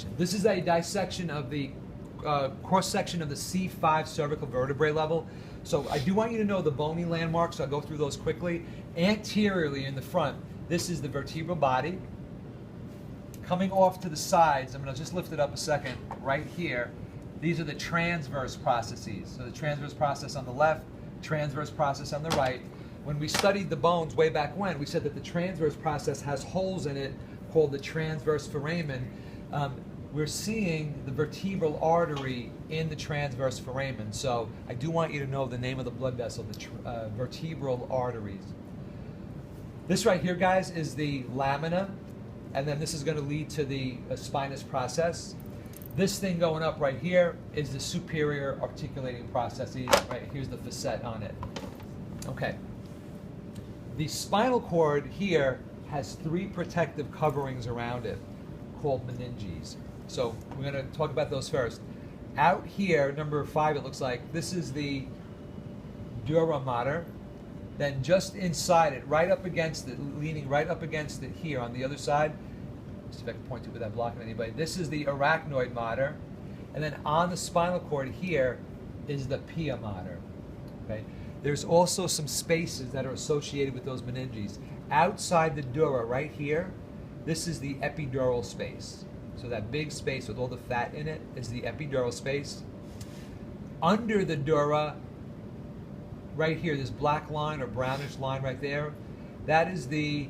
dissection. This is a dissection of the cross-section of the C5 cervical vertebrae level. So I do want you to know the bony landmarks, so I'll go through those quickly. Anteriorly in the front, this is the vertebral body. Coming off to the sides, I'm going to just lift it up a second, right here. These are the transverse processes. So the transverse process on the left, transverse process on the right. When we studied the bones way back when, we said that the transverse process has holes in it called the transverse foramen. We're seeing the vertebral artery in the transverse foramen. So I do want you to know the name of the blood vessel, the vertebral arteries. This right here, guys, is the lamina, and then this is going to lead to the spinous process. This thing going up right here is the superior articulating processes. Right here's the facet on it. Okay. The spinal cord here has 3 protective coverings around it called meninges. So we're going to talk about those first. Out here, number 5, it looks like, this is the dura mater. Then just inside it, right up against it, leaning right up against it here on the other side, let's see if I can point to it without blocking anybody. This is the arachnoid mater. And then on the spinal cord here is the pia mater. Okay? There's also some spaces that are associated with those meninges. Outside the dura, right here, this is the epidural space. So that big space with all the fat in it is the epidural space. Under the dura, right here, this black line or brownish line right there, that is the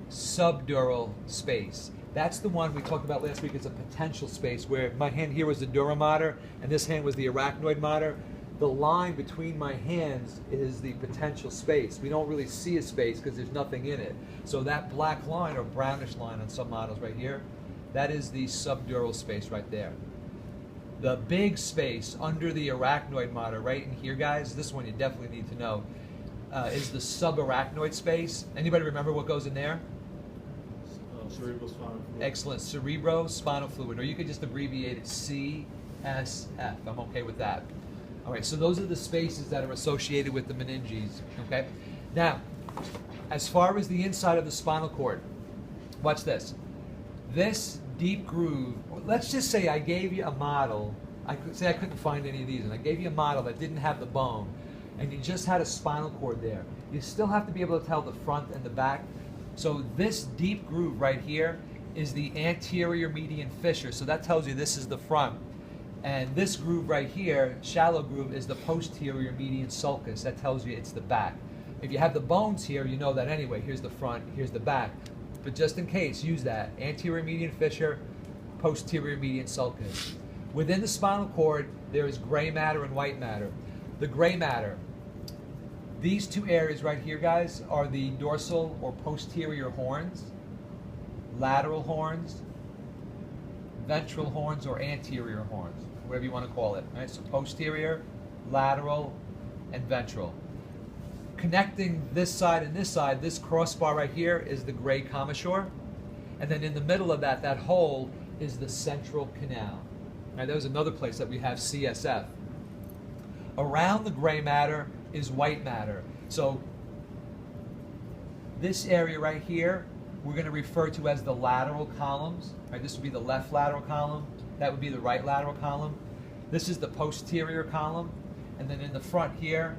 subdural space. That's the one we talked about last week as a potential space, where my hand here was the dura mater and this hand was the arachnoid mater. The line between my hands is the potential space. We don't really see a space because there's nothing in it. So that black line or brownish line on some models right here, that is the subdural space right there. The big space under the arachnoid mater right in here, guys, this one you definitely need to know, is the subarachnoid space. Anybody remember what goes in there? Cerebrospinal fluid. Excellent. Cerebrospinal fluid, or you could just abbreviate it CSF. I'm okay with that. All right, so those are the spaces that are associated with the meninges, okay? Now, as far as the inside of the spinal cord, watch this. This deep groove, let's just say I gave you a model, I couldn't find any of these, and I gave you a model that didn't have the bone, and you just had a spinal cord there. You still have to be able to tell the front and the back. So this deep groove right here is the anterior median fissure, so that tells you this is the front. And this groove right here, shallow groove, is the posterior median sulcus. That tells you it's the back. If you have the bones here, you know that anyway. Here's the front, here's the back. But just in case, use that. Anterior median fissure, posterior median sulcus. Within the spinal cord, there is gray matter and white matter. The gray matter, these 2 areas right here, guys, are the dorsal or posterior horns, lateral horns, ventral horns, or anterior horns, whatever you want to call it. Right? So posterior, lateral, and ventral. Connecting this side and this crossbar right here is the gray commissure. And then in the middle of that hole is the central canal. Right, there's another place that we have CSF. Around the gray matter is white matter. So this area right here, we're going to refer to as the lateral columns. Right, this would be the left lateral column. That would be the right lateral column. This is the posterior column. And then in the front here,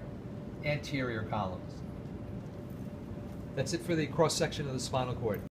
anterior columns. That's it for the cross section of the spinal cord.